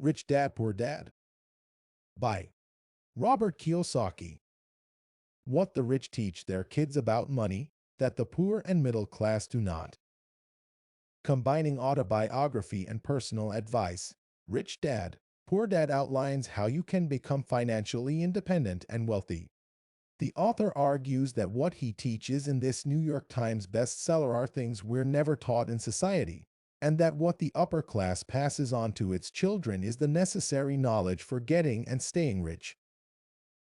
Rich Dad, Poor Dad by Robert Kiyosaki. What the rich teach their kids about money that the poor and middle class do not. Combining autobiography and personal advice, Rich Dad, Poor Dad outlines how you can become financially independent and wealthy. The author argues that what he teaches in this New York Times bestseller are things we're never taught in society, and that what the upper class passes on to its children is the necessary knowledge for getting and staying rich.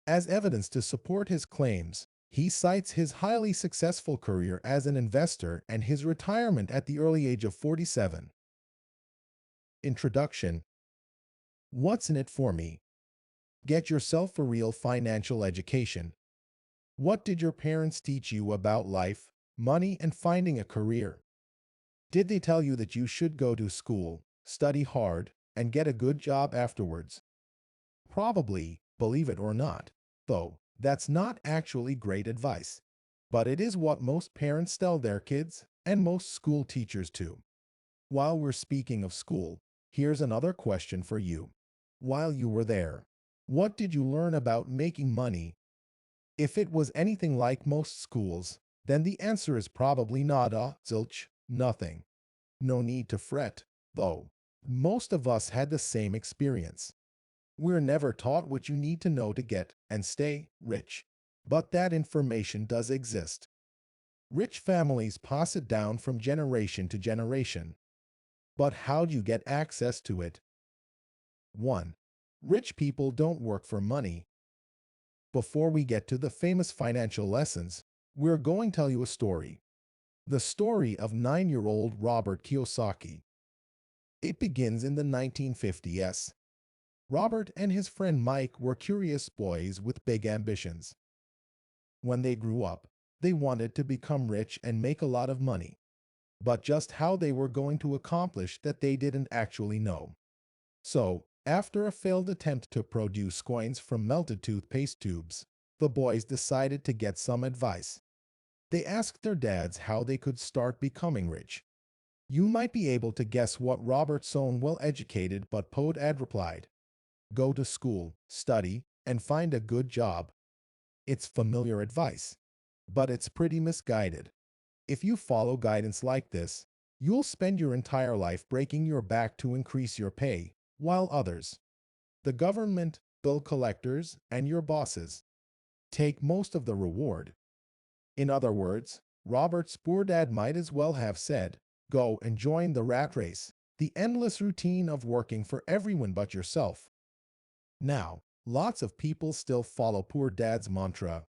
As evidence to support his claims, he cites his highly successful career as an investor and his retirement at the early age of 47. Introduction. What's in it for me? Get yourself a real financial education. What did your parents teach you about life, money, and finding a career? Did they tell you that you should go to school, study hard, and get a good job afterwards? Probably, believe it or not, though, that's not actually great advice. But it is what most parents tell their kids, and most school teachers too. While we're speaking of school, here's another question for you. While you were there, what did you learn about making money? If it was anything like most schools, then the answer is probably nada, zilch, nothing. No need to fret, though. Most of us had the same experience. We're never taught what you need to know to get and stay rich. But that information does exist. Rich families pass it down from generation to generation. But how do you get access to it? 1. Rich people don't work for money. Before we get to the famous financial lessons, we're going to tell you a story. The story of 9-year-old Robert Kiyosaki. It begins in the 1950s. Robert and his friend Mike were curious boys with big ambitions. When they grew up, they wanted to become rich and make a lot of money. But just how they were going to accomplish that they didn't actually know. So, after a failed attempt to produce coins from melted toothpaste tubes, the boys decided to get some advice. They asked their dads how they could start becoming rich. You might be able to guess what Robert's own well-educated but poor dad replied. Go to school, study, and find a good job. It's familiar advice, but it's pretty misguided. If you follow guidance like this, you'll spend your entire life breaking your back to increase your pay, while others, the government, bill collectors, and your bosses, take most of the reward. In other words, Robert's poor dad might as well have said, go and join the rat race, the endless routine of working for everyone but yourself. Now, lots of people still follow poor dad's mantra,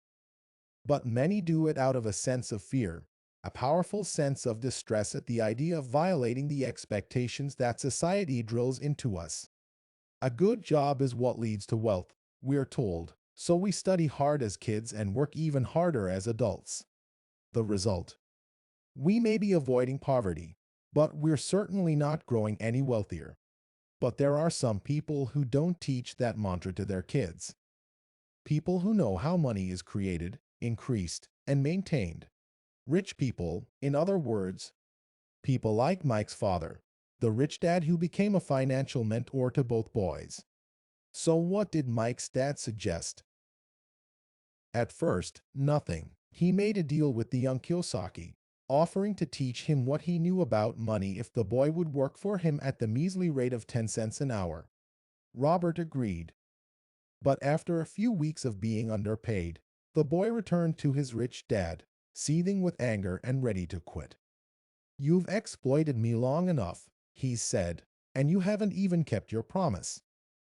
but many do it out of a sense of fear, a powerful sense of distress at the idea of violating the expectations that society drills into us. A good job is what leads to wealth, we're told, so we study hard as kids and work even harder as adults. The result? We may be avoiding poverty, but we're certainly not growing any wealthier. But there are some people who don't teach that mantra to their kids. People who know how money is created, increased, and maintained. Rich people, in other words, people like Mike's father, the rich dad who became a financial mentor to both boys. So what did Mike's dad suggest? At first, nothing. He made a deal with the young Kiyosaki, offering to teach him what he knew about money if the boy would work for him at the measly rate of 10 cents an hour. Robert agreed. But after a few weeks of being underpaid, the boy returned to his rich dad, seething with anger and ready to quit. You've exploited me long enough, he said, and you haven't even kept your promise.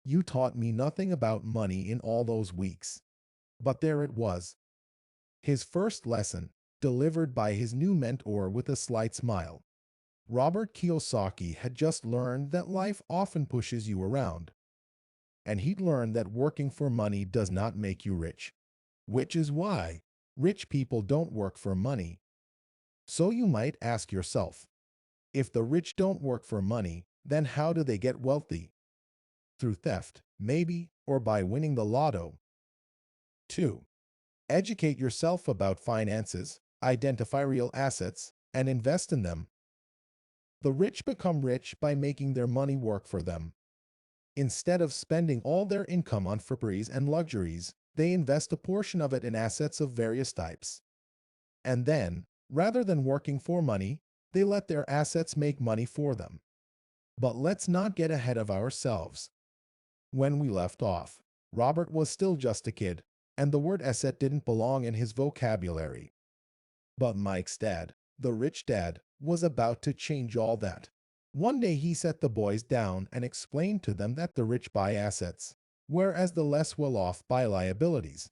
You taught me nothing about money in all those weeks. But there it was. His first lesson, delivered by his new mentor with a slight smile. Robert Kiyosaki had just learned that life often pushes you around. And he'd learned that working for money does not make you rich. Which is why rich people don't work for money. So you might ask yourself, if the rich don't work for money, then how do they get wealthy? Through theft, maybe, or by winning the lotto. 2. Educate yourself about finances, identify real assets, and invest in them. The rich become rich by making their money work for them. Instead of spending all their income on fripperies and luxuries, they invest a portion of it in assets of various types. And then, rather than working for money, they let their assets make money for them. But let's not get ahead of ourselves. When we left off, Robert was still just a kid, and the word asset didn't belong in his vocabulary. But Mike's dad, the rich dad, was about to change all that. One day he sat the boys down and explained to them that the rich buy assets, whereas the less well-off buy liabilities,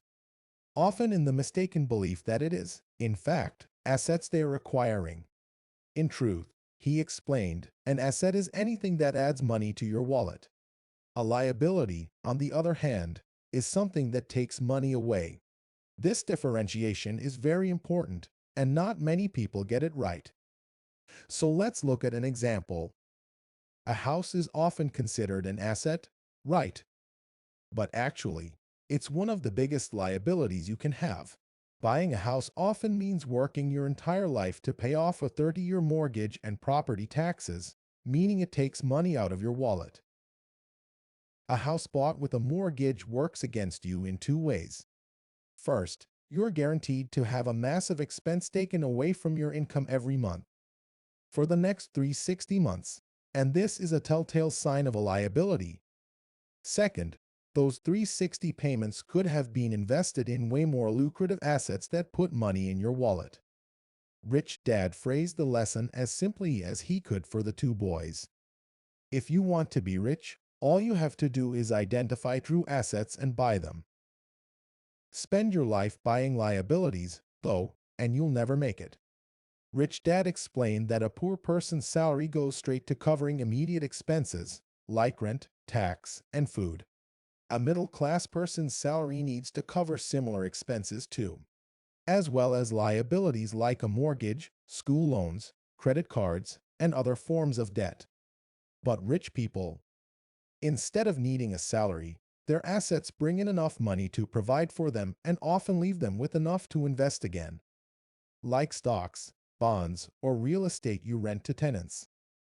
often in the mistaken belief that it is, in fact, assets they are acquiring. In truth, he explained, an asset is anything that adds money to your wallet. A liability, on the other hand, is something that takes money away. This differentiation is very important, and not many people get it right. So let's look at an example. A house is often considered an asset, right? But actually, it's one of the biggest liabilities you can have. Buying a house often means working your entire life to pay off a 30-year mortgage and property taxes, meaning it takes money out of your wallet. A house bought with a mortgage works against you in two ways. First, you're guaranteed to have a massive expense taken away from your income every month for the next 360 months, and this is a telltale sign of a liability. Second, those 360 payments could have been invested in way more lucrative assets that put money in your wallet. Rich Dad phrased the lesson as simply as he could for the two boys. If you want to be rich, all you have to do is identify true assets and buy them. Spend your life buying liabilities, though, and you'll never make it. Rich Dad explained that a poor person's salary goes straight to covering immediate expenses, like rent, tax, and food. A middle-class person's salary needs to cover similar expenses too, as well as liabilities like a mortgage, school loans, credit cards, and other forms of debt. But rich people, instead of needing a salary, their assets bring in enough money to provide for them and often leave them with enough to invest again, like stocks, bonds, or real estate you rent to tenants.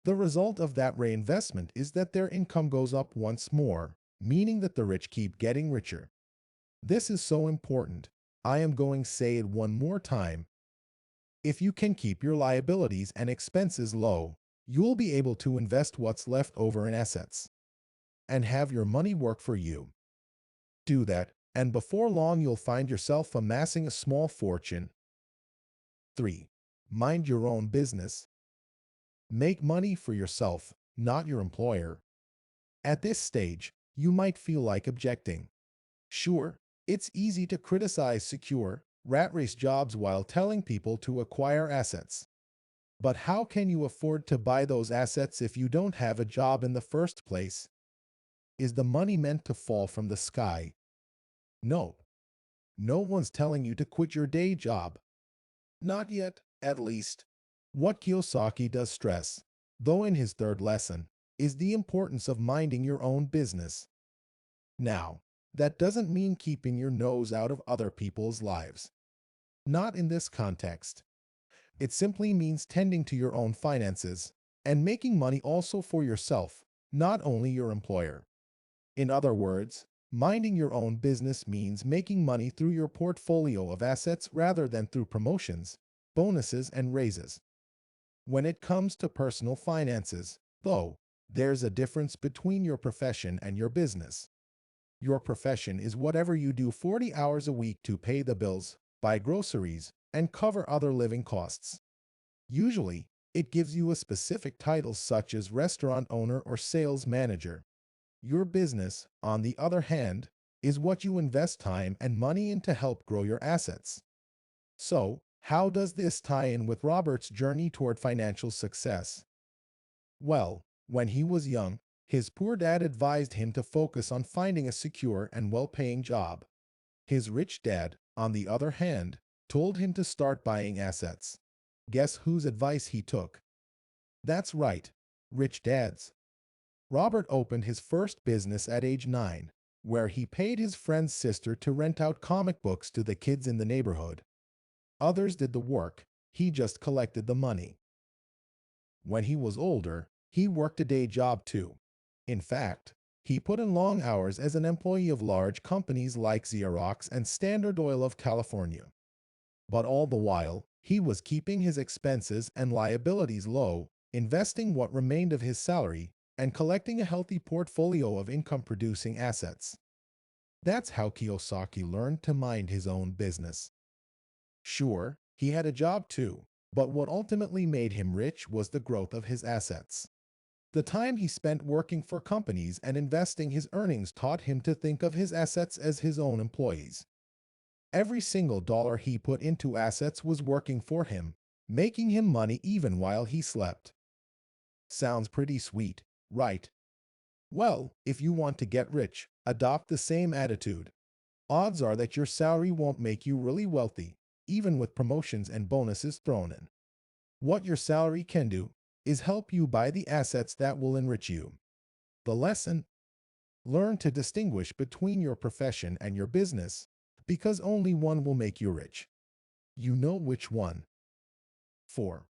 The result of that reinvestment is that their income goes up once more, meaning that the rich keep getting richer. This is so important. I am going to say it one more time. If you can keep your liabilities and expenses low, you'll be able to invest what's left over in assets and have your money work for you. Do that, and before long you'll find yourself amassing a small fortune. 3. Mind your own business. Make money for yourself, not your employer. At this stage, you might feel like objecting. Sure, it's easy to criticize secure, rat-race jobs while telling people to acquire assets. But how can you afford to buy those assets if you don't have a job in the first place? Is the money meant to fall from the sky? No. No one's telling you to quit your day job. Not yet, at least. What Kiyosaki does stress, though in his third lesson, is the importance of minding your own business. Now, that doesn't mean keeping your nose out of other people's lives. Not in this context. It simply means tending to your own finances and making money also for yourself, not only your employer. In other words, minding your own business means making money through your portfolio of assets rather than through promotions, bonuses, and raises. When it comes to personal finances, though, there's a difference between your profession and your business. Your profession is whatever you do 40 hours a week to pay the bills, buy groceries, and cover other living costs. Usually, it gives you a specific title such as restaurant owner or sales manager. Your business, on the other hand, is what you invest time and money in to help grow your assets. So, how does this tie in with Robert's journey toward financial success? Well, when he was young, his poor dad advised him to focus on finding a secure and well-paying job. His rich dad, on the other hand, told him to start buying assets. Guess whose advice he took? That's right, rich dads. Robert opened his first business at age 9, where he paid his friend's sister to rent out comic books to the kids in the neighborhood. Others did the work, he just collected the money. When he was older, he worked a day job too. In fact, He put in long hours as an employee of large companies like Xerox and Standard Oil of California. But all the while, he was keeping his expenses and liabilities low, investing what remained of his salary, and collecting a healthy portfolio of income-producing assets. That's how Kiyosaki learned to mind his own business. Sure, he had a job too, but what ultimately made him rich was the growth of his assets. The time he spent working for companies and investing his earnings taught him to think of his assets as his own employees. Every single dollar he put into assets was working for him, making him money even while he slept. Sounds pretty sweet, right? Well, if you want to get rich, adopt the same attitude. Odds are that your salary won't make you really wealthy, even with promotions and bonuses thrown in. What your salary can do is help you buy the assets that will enrich you. The lesson: learn to distinguish between your profession and your business, because only one will make you rich. You know which one. 4.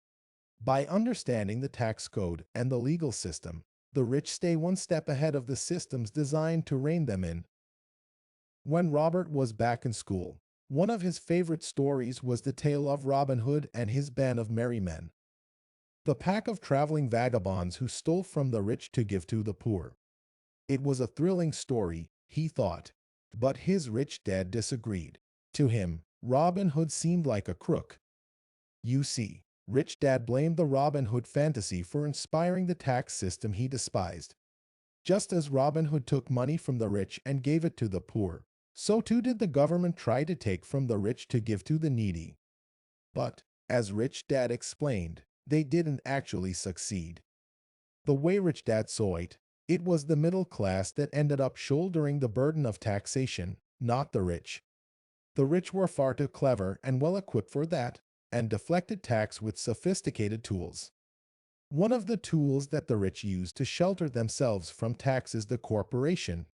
By understanding the tax code and the legal system, the rich stay one step ahead of the systems designed to rein them in. When Robert was back in school, one of his favorite stories was the tale of Robin Hood and his band of merry men, the pack of traveling vagabonds who stole from the rich to give to the poor. It was a thrilling story, he thought, but his rich dad disagreed. To him, Robin Hood seemed like a crook. You see, Rich Dad blamed the Robin Hood fantasy for inspiring the tax system he despised. Just as Robin Hood took money from the rich and gave it to the poor, so too did the government try to take from the rich to give to the needy. But, as Rich Dad explained, they didn't actually succeed. The way Rich Dad saw it, it was the middle class that ended up shouldering the burden of taxation, not the rich. The rich were far too clever and well-equipped for that, and deflected tax with sophisticated tools. One of the tools that the rich use to shelter themselves from tax is the corporation.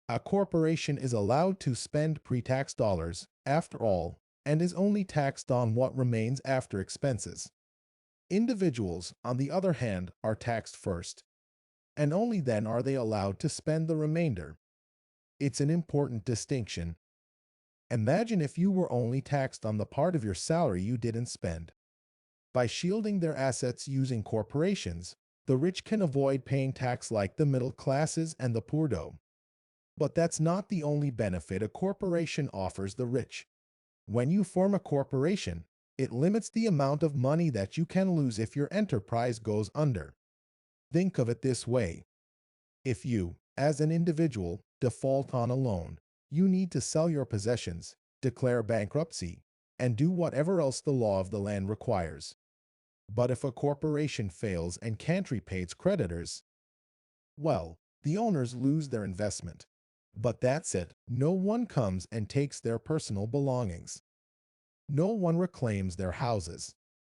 A corporation is allowed to spend pre-tax dollars, after all, and is only taxed on what remains after expenses. Individuals, on the other hand, are taxed first, and only then are they allowed to spend the remainder. It's an important distinction. Imagine if you were only taxed on the part of your salary you didn't spend. By shielding their assets using corporations, the rich can avoid paying tax like the middle classes and the poor do. But that's not the only benefit a corporation offers the rich. When you form a corporation, it limits the amount of money that you can lose if your enterprise goes under. Think of it this way. If you, as an individual, default on a loan, you need to sell your possessions, declare bankruptcy, and do whatever else the law of the land requires. But if a corporation fails and can't repay its creditors, well, the owners lose their investment. But that's it. No one comes and takes their personal belongings. No one reclaims their houses.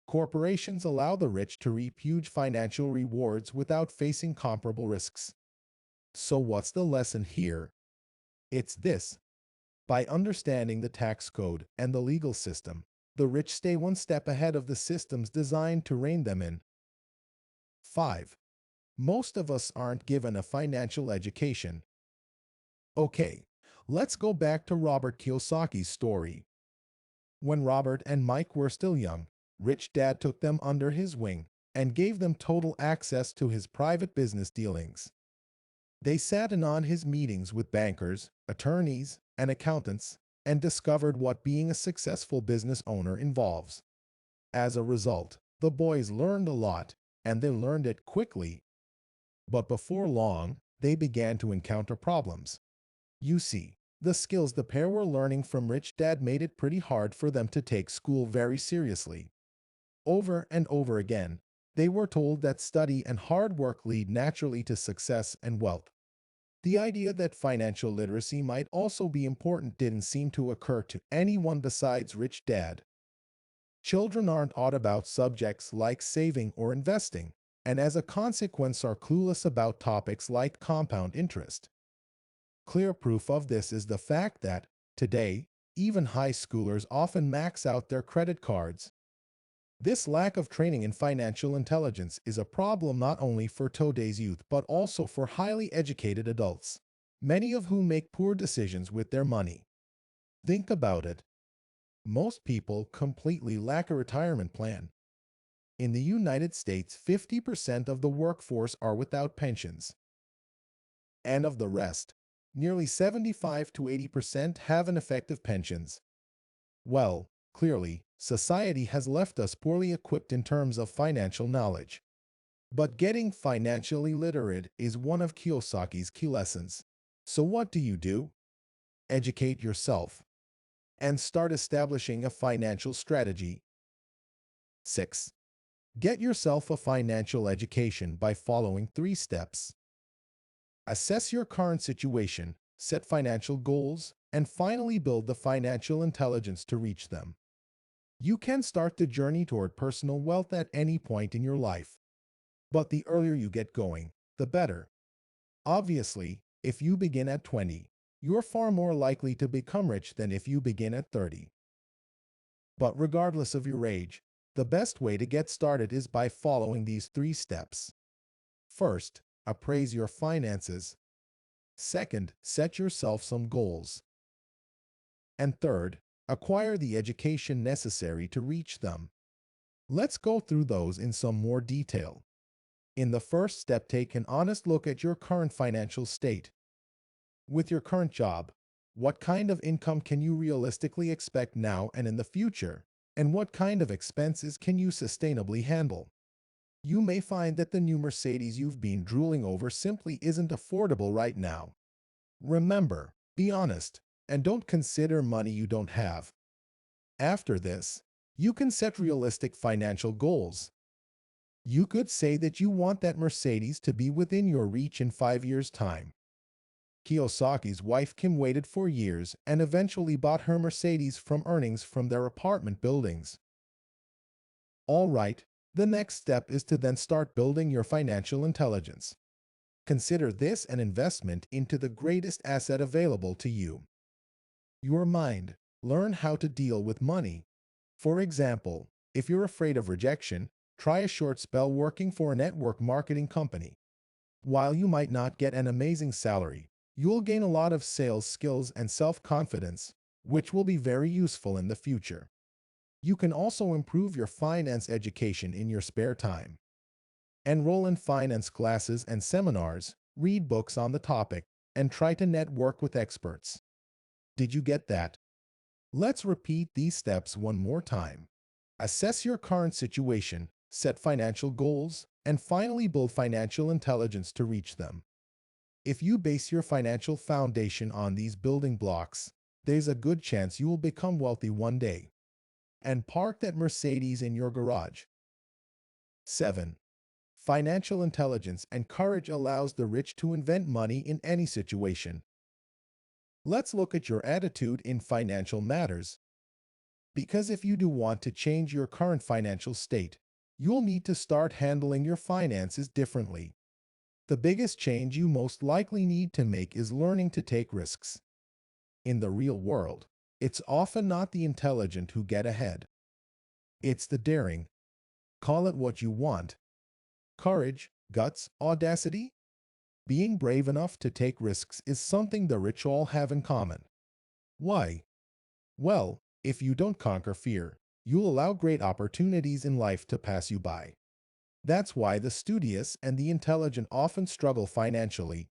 Corporations allow the rich to reap huge financial rewards without facing comparable risks. So what's the lesson here? It's this. By understanding the tax code and the legal system, the rich stay one step ahead of the systems designed to rein them in. 5. Most of us aren't given a financial education. Okay, let's go back to Robert Kiyosaki's story. When Robert and Mike were still young, Rich Dad took them under his wing and gave them total access to his private business dealings. They sat in on his meetings with bankers, attorneys, and accountants, and discovered what being a successful business owner involves. As a result, the boys learned a lot, and they learned it quickly. But before long, they began to encounter problems. You see, the skills the pair were learning from Rich Dad made it pretty hard for them to take school very seriously. Over and over again, they were told that study and hard work lead naturally to success and wealth. The idea that financial literacy might also be important didn't seem to occur to anyone besides Rich Dad. Children aren't taught about subjects like saving or investing, and as a consequence are clueless about topics like compound interest. Clear proof of this is the fact that, today, even high schoolers often max out their credit cards. This lack of training in financial intelligence is a problem not only for today's youth but also for highly educated adults, many of whom make poor decisions with their money. Think about it. Most people completely lack a retirement plan. In the United States, 50% of the workforce are without pensions. And of the rest, nearly 75 to 80% have ineffective pensions. Well, clearly, society has left us poorly equipped in terms of financial knowledge. But getting financially literate is one of Kiyosaki's key lessons. So what do? Educate yourself and start establishing a financial strategy. 6. Get yourself a financial education by following 3 steps. Assess your current situation, set financial goals, and finally build the financial intelligence to reach them. You can start the journey toward personal wealth at any point in your life. But the earlier you get going, the better. Obviously, if you begin at 20, you're far more likely to become rich than if you begin at 30. But regardless of your age, the best way to get started is by following these 3 steps. First, appraise your finances. Second, set yourself some goals. And third, acquire the education necessary to reach them. Let's go through those in some more detail. In the first step, take an honest look at your current financial state. With your current job, what kind of income can you realistically expect now and in the future? And what kind of expenses can you sustainably handle? You may find that the new Mercedes you've been drooling over simply isn't affordable right now. Remember, be honest, and don't consider money you don't have. After this, you can set realistic financial goals. You could say that you want that Mercedes to be within your reach in 5 years' time. Kiyosaki's wife Kim waited for years and eventually bought her Mercedes from earnings from their apartment buildings. All right, the next step is to then start building your financial intelligence. Consider this an investment into the greatest asset available to you: your mind. Learn how to deal with money. For example, if you're afraid of rejection, try a short spell working for a network marketing company. While you might not get an amazing salary, you'll gain a lot of sales skills and self-confidence, which will be very useful in the future. You can also improve your finance education in your spare time. Enroll in finance classes and seminars, read books on the topic, and try to network with experts. Did you get that? Let's repeat these steps one more time. Assess your current situation, set financial goals, and finally build financial intelligence to reach them. If you base your financial foundation on these building blocks, there's a good chance you will become wealthy one day. And park that Mercedes in your garage. 7. Financial intelligence and courage allows the rich to invent money in any situation. Let's look at your attitude in financial matters. Because if you do want to change your current financial state, you'll need to start handling your finances differently. The biggest change you most likely need to make is learning to take risks. In the real world, it's often not the intelligent who get ahead. It's the daring. Call it what you want. Courage, guts, audacity. Being brave enough to take risks is something the rich all have in common. Why? Well, if you don't conquer fear, you'll allow great opportunities in life to pass you by. That's why the studious and the intelligent often struggle financially.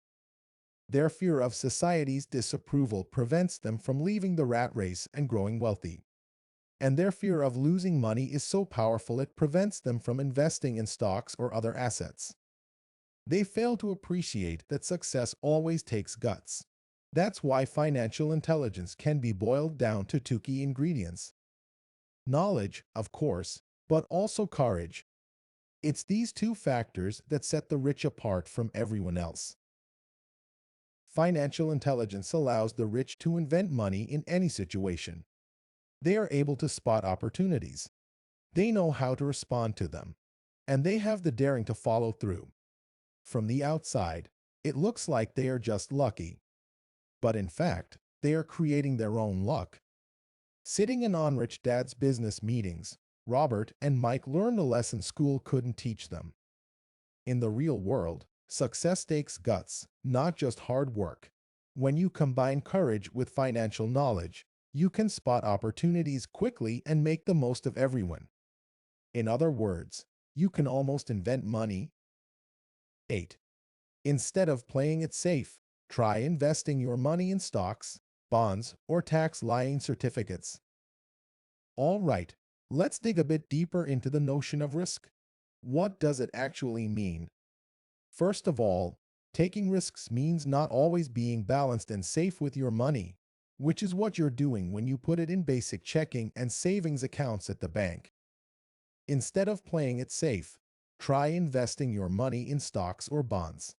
Their fear of society's disapproval prevents them from leaving the rat race and growing wealthy. And their fear of losing money is so powerful it prevents them from investing in stocks or other assets. They fail to appreciate that success always takes guts. That's why financial intelligence can be boiled down to 2 key ingredients. Knowledge, of course, but also courage. It's these 2 factors that set the rich apart from everyone else. Financial intelligence allows the rich to invent money in any situation. They are able to spot opportunities. They know how to respond to them. And they have the daring to follow through. From the outside, it looks like they are just lucky. But in fact, they are creating their own luck. Sitting in on Rich Dad's business meetings, Robert and Mike learned a lesson school couldn't teach them. In the real world, success takes guts, not just hard work. When you combine courage with financial knowledge, you can spot opportunities quickly and make the most of everyone. In other words, you can almost invent money. 8. Instead of playing it safe, try investing your money in stocks, bonds, or tax-lying certificates. All right, let's dig a bit deeper into the notion of risk. What does it actually mean? First of all, taking risks means not always being balanced and safe with your money, which is what you're doing when you put it in basic checking and savings accounts at the bank. Instead of playing it safe, try investing your money in stocks or bonds.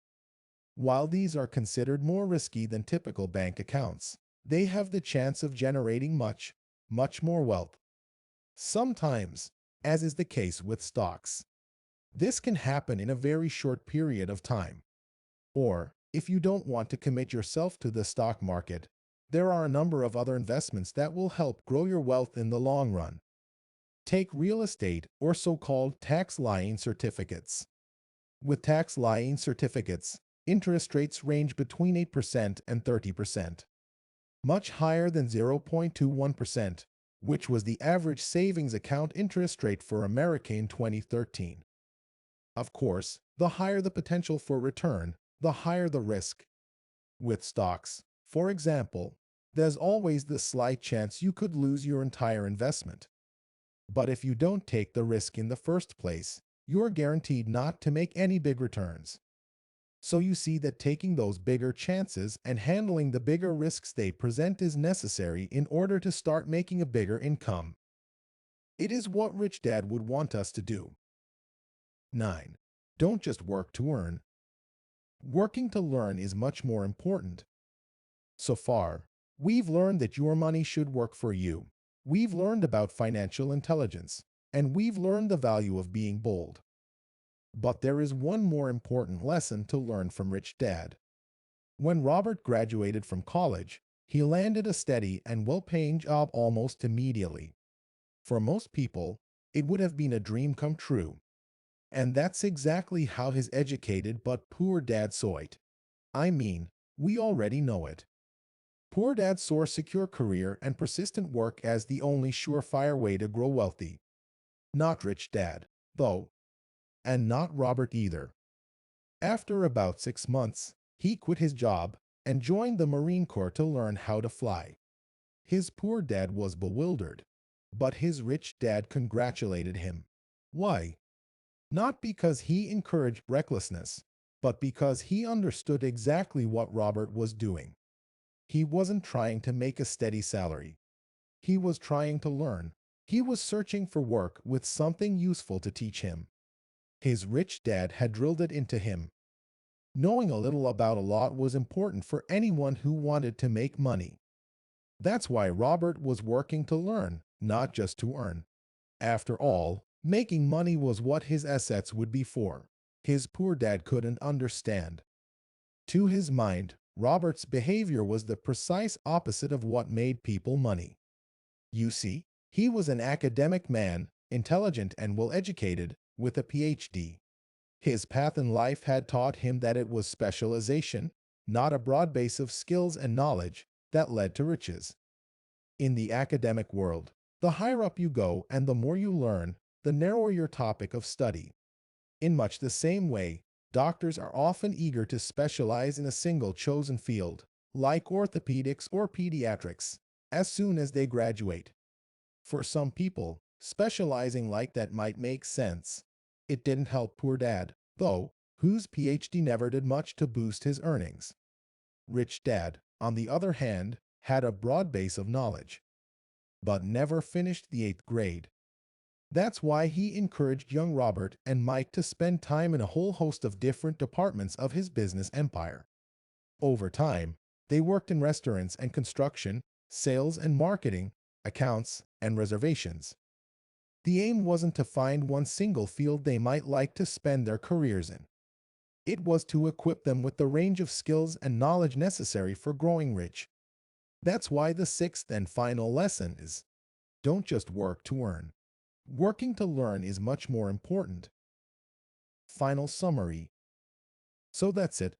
While these are considered more risky than typical bank accounts, they have the chance of generating much more wealth. Sometimes, as is the case with stocks, this can happen in a very short period of time. Or, if you don't want to commit yourself to the stock market, there are a number of other investments that will help grow your wealth in the long run. Take real estate or so-called tax-lying certificates. With tax-lying certificates, interest rates range between 8% and 30%, much higher than 0.21%, which was the average savings account interest rate for America in 2013. Of course, the higher the potential for return, the higher the risk. With stocks, for example, there's always the slight chance you could lose your entire investment. But if you don't take the risk in the first place, you're guaranteed not to make any big returns. So you see that taking those bigger chances and handling the bigger risks they present is necessary in order to start making a bigger income. It is what Rich Dad would want us to do. 9. Don't just work to earn. Working to learn is much more important. So far, we've learned that your money should work for you. We've learned about financial intelligence, and we've learned the value of being bold. But there is one more important lesson to learn from Rich Dad. When Robert graduated from college, he landed a steady and well-paying job almost immediately. For most people, it would have been a dream come true. And that's exactly how his educated but poor dad saw it. I mean, we already know it. Poor dad saw a secure career and persistent work as the only surefire way to grow wealthy. Not Rich Dad, though. And not Robert either. After about 6 months, he quit his job and joined the Marine Corps to learn how to fly. His poor dad was bewildered, but his rich dad congratulated him. Why? Not because he encouraged recklessness, but because he understood exactly what Robert was doing. He wasn't trying to make a steady salary. He was trying to learn. He was searching for work with something useful to teach him. His rich dad had drilled it into him. Knowing a little about a lot was important for anyone who wanted to make money. That's why Robert was working to learn, not just to earn. After all, making money was what his assets would be for. His poor dad couldn't understand. To his mind, Robert's behavior was the precise opposite of what made people money. You see, he was an academic man, intelligent and well-educated, with a PhD. His path in life had taught him that it was specialization, not a broad base of skills and knowledge, that led to riches. In the academic world, the higher up you go and the more you learn, the narrower your topic of study. In much the same way, doctors are often eager to specialize in a single chosen field, like orthopedics or pediatrics, as soon as they graduate. For some people, specializing like that might make sense. It didn't help poor dad, though, whose PhD never did much to boost his earnings. Rich Dad, on the other hand, had a broad base of knowledge, but never finished the 8th grade. That's why he encouraged young Robert and Mike to spend time in a whole host of different departments of his business empire. Over time, they worked in restaurants and construction, sales and marketing, accounts, and reservations. The aim wasn't to find one single field they might like to spend their careers in. It was to equip them with the range of skills and knowledge necessary for growing rich. That's why the 6th and final lesson is, don't just work to earn. Working to learn is much more important. Final summary. So that's it.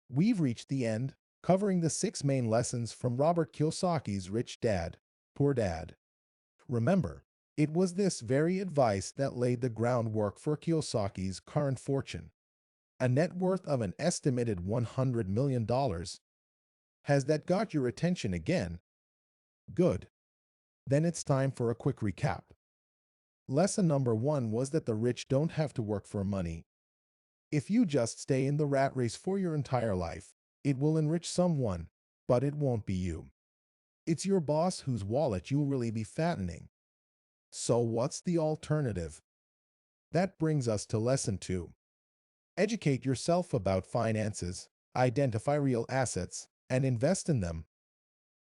We've reached the end, covering the 6 main lessons from Robert Kiyosaki's Rich Dad, Poor Dad. Remember, it was this very advice that laid the groundwork for Kiyosaki's current fortune. A net worth of an estimated $100 million. Has that got your attention again? Good. Then it's time for a quick recap. Lesson number 1 was that the rich don't have to work for money. If you just stay in the rat race for your entire life, it will enrich someone, but it won't be you. It's your boss whose wallet you'll really be fattening. So what's the alternative? That brings us to lesson 2. Educate yourself about finances, identify real assets, and invest in them.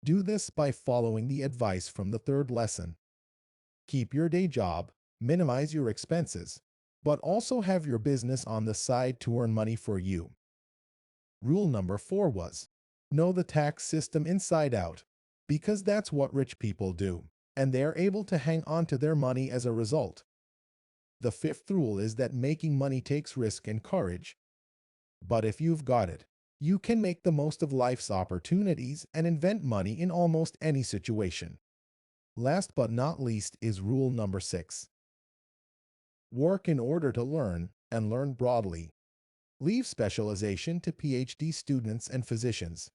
Do this by following the advice from the 3rd lesson. Keep your day job, minimize your expenses, but also have your business on the side to earn money for you. Rule number 4 was, know the tax system inside out, because that's what rich people do, and they're able to hang on to their money as a result. The 5th rule is that making money takes risk and courage. But if you've got it, you can make the most of life's opportunities and invent money in almost any situation. Last but not least is rule number 6. Work in order to learn, and learn broadly. Leave specialization to PhD students and physicians.